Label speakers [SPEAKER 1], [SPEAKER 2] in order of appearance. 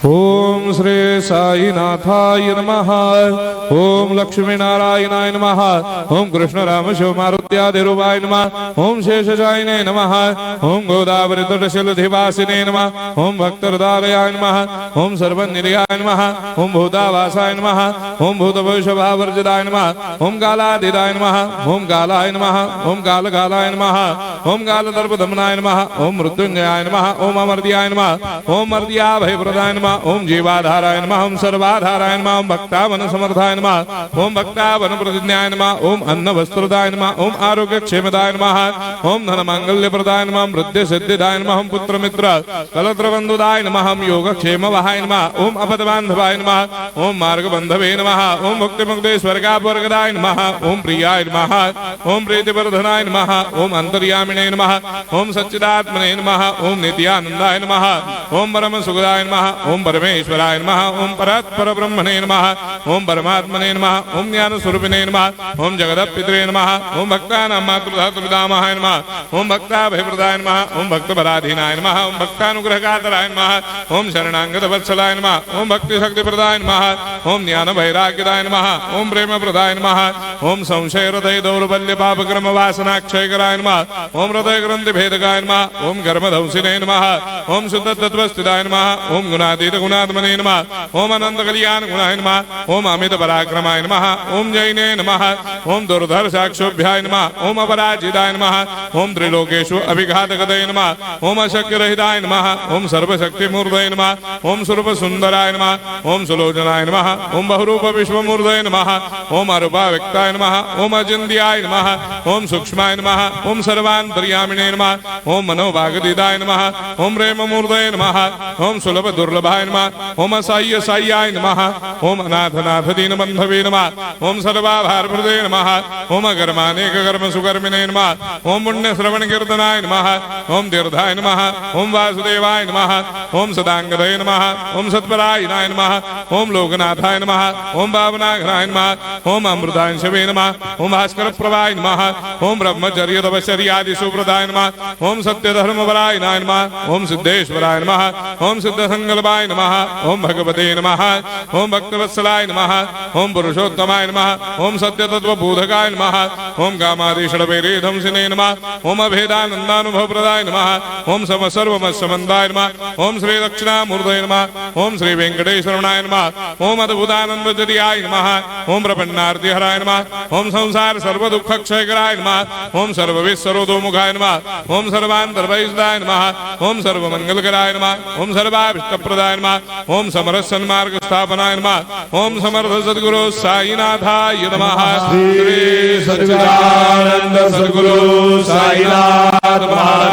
[SPEAKER 1] ओम श्री साईनाथाय नमः। ओम लक्ष्मी नारायणाय नमः। ओम कृष्ण राम शिव मारुत्यादिरूपाय नमः। ओम शेषशायिने नमः। ओम गोदावरी तटशिलधिवासिने नमः। ओम भक्तहृदयाय नमः। ओम सर्वनिलयाय नमः। ओम भूतावासाय नमः। ओम भूतभविष्यभावर्जिताय नमः। ओम कालातीताय नमः। ओम कालाय नमः। ओम कालकालाय नमः। ओम कालदर्पदमनाय नमः। ओम मृत्युंजयाय नमः। ओम अमर्त्याय नमः। ओम मर्त्याभयप्रदाय नमः। ओम जीवाधाराय नमः। ओम सर्वाधाराय नमः। ओम भक्तावन समर्थाय नमः। ओम भक्तावन प्रतिज्ञाय नमः। ओम अन्न वस्त्रदाय नमः। ओम आरोग्य क्षेमदाय नमः। ओम धन मांगल्य प्रदाय नमः। वृद्धि सिद्धिदाय नमः। ओम पुत्र मित्र कलत्र बंधुदाय नमः। ओम योग क्षेम वहाय नमः। ओम अपद बांधवाय नमः। ओम मार्ग बंधवे नमः। ओम मुक्ति मुक्ति स्वर्गापवर्गदाय नमः। ओम प्रियाय नमः। ओम प्रीतिवर्धनाय नमः। ओम अंतर्यामिने नमः। ओम सच्चिदात्मने नमः। ओम नित्यानंदाय नमः। ओम परम सुखदाय नमः। ओम परमेश्वराय नमः। ओम परात्पर ब्रह्मणे नमः। ओम परमात्मने नमः। ओम ज्ञान स्वरूपिणे नमः। ओम जगदपितरे नमः। ओम भक्तानां मातृधातुपितामहाय नमः। ओम भक्ताभयप्रदाय नमः। ओम भक्तपराधीनाय नमः। ओम भक्तानुग्रहकातराय नमः। ओम शरणागत वत्सलाय नमः। ओम भक्ति शक्तिप्रदाय नमः। ओम ज्ञान वैराग्यदाय नमः। ओम प्रेम प्रदाय नमः। ओम संशय हृदय दौर्बल्य पाप क्रम वासना क्षयकराय नमः। ओम हृदय ग्रंथि भेदकाय नमः। ओम कर्मधंसिने नमः। ओम शुद्ध तत्वस्थिताय नमः। ओम गुणातीत गुणात्मने नमः। ओम अनंत कल्याण गुणाय नमः। ओम अमित पराक्रमाय नमः। ओम जैने नमः। ओम दुर्धर्षाक्षोभ्याय नमः। ओम अपराजिताय नमः। ओम त्रिलोकेषु अभिघातगतये नमः। ओम अशक्यरहिताय नमः। ओम सर्वशक्तिमूर्तये नमः। ओम स्वरूप सुंदराय नमः। ओम सुलोचनाय नमः। ओम बहुरूप विश्वमूर्तये नमः। ओम अरूपाव्यक्ताय नमः। ओम अचिन्त्याय नमः। ओम सूक्ष्माय नमः। ओम सर्वान्तर्यामिने नमः। ओम मनोभागतीताय नमः। ओम प्रेममूर्तये नमः। ओम सुलभ दुर्लभाय नमः। ओम असाह्य साह्याय नमः। ओम अनाथनाथ दीनबन्धवे नमः। ओम सर्वाभारप्रदे नमः। ओम अकर्मानेक कर्म सुकर्मिणे नमः। ओम पुण्य श्रवण कीर्तनाय नमः। ओम तीर्थाय नमः। ओम वासुदेवाय नमः। ओम सदांगदये नमः। ओम सत्परायणाय नमः। ओम लोकनाथाय नमः। ओम पावनाघ्नाय नमः। ओम अमृतांशवे नमः। ओम भास्कर प्रभाय नमः। ओम ब्रह्मचर्य तपश्चर्यादि सुप्रदाय नमः। ओम सत्यधर्मपरायणाय नमः। ओम सिद्धेश्वराय नमः। ओम सिद्ध संकल्पाय नमः। ओम भगवते नमः। ओम भक्तवत्सलाय नमः। ओम पुरुषोत्तमाय नमः। ओम सत्य तत्वबोधकाय नमः। ओम कामादिषडवैरेधंसिने नमः। ओम अभेदानंदानुभव प्रदाय नमः। ओम सर्वमस्समन्दाय नमः। ओम श्री दक्षिणामूर्तये नमः। ओम श्री वेंकटेश्वराय नमः। ओम अद्भुतानंदजरियाय नमः। ओम प्रपन्नार्तिहराय नमः। ओम संसार सर्व दुख क्षयकराय नमः। ओम सर्वविश्वरोधोमुखाय नमः। ओम सर्वान्तर्बहिष्ठाय नमः। ओम सर्वमंगलकराय नमः। ओम सर्वाभीष्टप्रदाय नमः। ओम समरस सन्मार्ग स्थापनाय नमः। ओम समर्थ सद्गुरु साईनाथाय नमः।
[SPEAKER 2] श्री सच्चिदानंद सद्गुरु साईनाथ महाराज